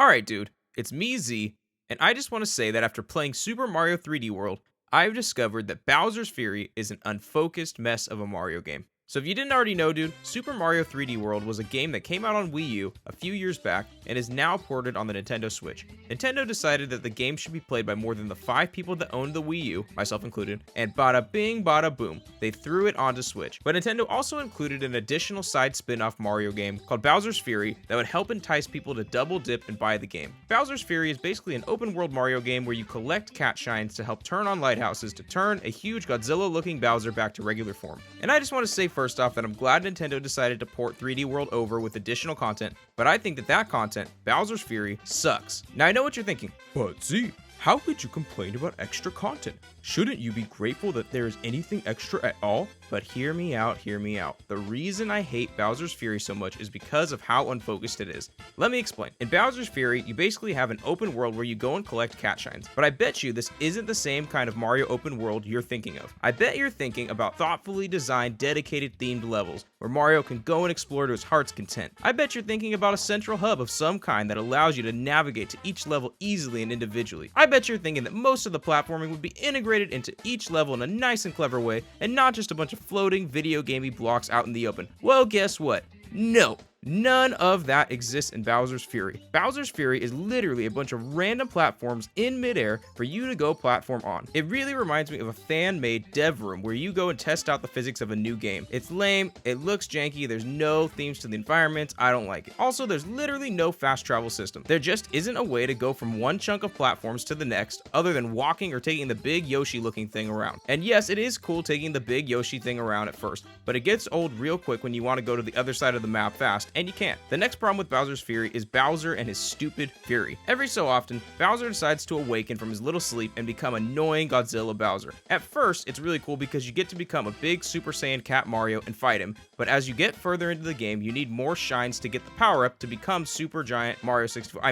Alright, dude, it's me, Z, and I just want to say that after playing Super Mario 3D World, I've discovered that Bowser's Fury is an unfocused mess of a Mario game. So if you didn't already know, dude, Super Mario 3D World was a game that came out on Wii U a few years back and is now ported on the Nintendo Switch. Nintendo decided that the game should be played by more than the 5 people that owned the Wii U, myself included, and bada bing bada boom, they threw it onto Switch. But Nintendo also included an additional side spin-off Mario game called Bowser's Fury that would help entice people to double dip and buy the game. Bowser's Fury is basically an open world Mario game where you collect cat shines to help turn on lighthouses to turn a huge Godzilla-looking Bowser back to regular form. And I just want to say first off that I'm glad Nintendo decided to port 3D World over with additional content, but I think that content, Bowser's Fury, sucks. Now I know what you're thinking, but Z, how could you complain about extra content? Shouldn't you be grateful that there is anything extra at all? But hear me out, hear me out. The reason I hate Bowser's Fury so much is because of how unfocused it is. Let me explain. In Bowser's Fury, you basically have an open world where you go and collect cat shines. But I bet you this isn't the same kind of Mario open world you're thinking of. I bet you're thinking about thoughtfully designed, dedicated themed levels where Mario can go and explore to his heart's content. I bet you're thinking about a central hub of some kind that allows you to navigate to each level easily and individually. I bet you're thinking that most of the platforming would be integrated into each level in a nice and clever way and not just a bunch of floating video gamey blocks out in the open. Well, guess what? No. None of that exists in Bowser's Fury. Bowser's Fury is literally a bunch of random platforms in midair for you to go platform on. It really reminds me of a fan-made dev room where you go and test out the physics of a new game. It's lame, it looks janky, there's no themes to the environments, I don't like it. Also, there's literally no fast travel system. There just isn't a way to go from one chunk of platforms to the next other than walking or taking the big Yoshi looking thing around. And yes, it is cool taking the big Yoshi thing around at first, but it gets old real quick when you want to go to the other side of the map fast, and you can't. The next problem with Bowser's Fury is Bowser and his stupid fury. Every so often, Bowser decides to awaken from his little sleep and become annoying Godzilla Bowser. At first, it's really cool because you get to become a big Super Saiyan Cat Mario and fight him, but as you get further into the game, you need more shines to get the power up to become Super Giant Mario 64.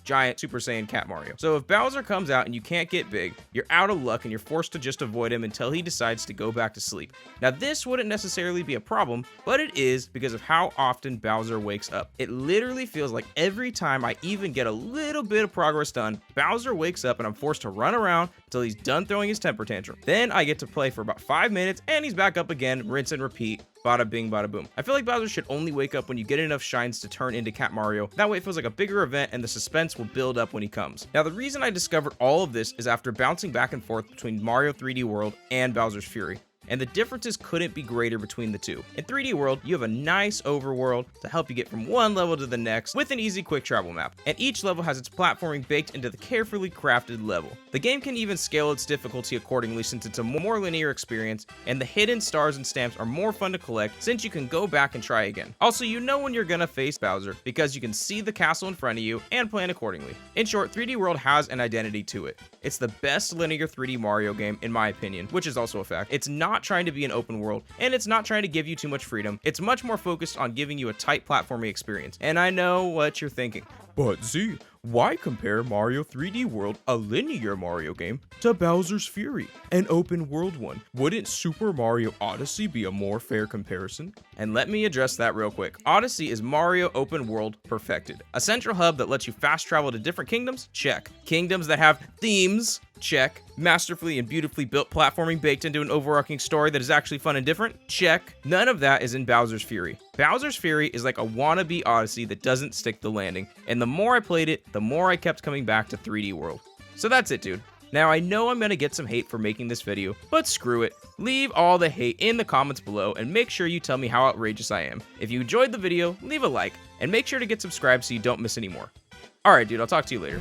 Giant Super Saiyan Cat Mario. So if Bowser comes out and you can't get big, you're out of luck and you're forced to just avoid him until he decides to go back to sleep. Now this wouldn't necessarily be a problem, but it is because of how often Bowser wakes up. It literally feels like every time I even get a little bit of progress done, Bowser wakes up and I'm forced to run around until he's done throwing his temper tantrum. Then I get to play for about 5 minutes and he's back up again, rinse and repeat. Bada bing, bada boom. I feel like Bowser should only wake up when you get enough shines to turn into Cat Mario. That way it feels like a bigger event and the suspense will build up when he comes. Now the reason I discovered all of this is after bouncing back and forth between Mario 3D World and Bowser's Fury. And the differences couldn't be greater between the two. In 3D World, you have a nice overworld to help you get from one level to the next with an easy quick travel map, and each level has its platforming baked into the carefully crafted level. The game can even scale its difficulty accordingly since it's a more linear experience, and the hidden stars and stamps are more fun to collect since you can go back and try again. Also, you know when you're gonna face Bowser because you can see the castle in front of you and plan accordingly. In short, 3D World has an identity to it. It's the best linear 3D Mario game in my opinion, which is also a fact. It's not trying to be an open world, and it's not trying to give you too much freedom. It's much more focused on giving you a tight platforming experience. And I know what you're thinking. But Z, why compare Mario 3D World, a linear Mario game, to Bowser's Fury, an open world one? Wouldn't Super Mario Odyssey be a more fair comparison? And let me address that real quick. Odyssey is Mario open world perfected. A central hub that lets you fast travel to different kingdoms? Check. Kingdoms that have themes? Check. Masterfully and beautifully built platforming baked into an overarching story that is actually fun and different? Check. None of that is in Bowser's Fury. Bowser's Fury is like a wannabe Odyssey that doesn't stick the landing, and the more I played it, the more I kept coming back to 3D World. So that's it, dude. Now I know I'm gonna get some hate for making this video, but screw it. Leave all the hate in the comments below and make sure you tell me how outrageous I am. If you enjoyed the video, leave a like, and make sure to get subscribed so you don't miss any more. Alright dude, I'll talk to you later.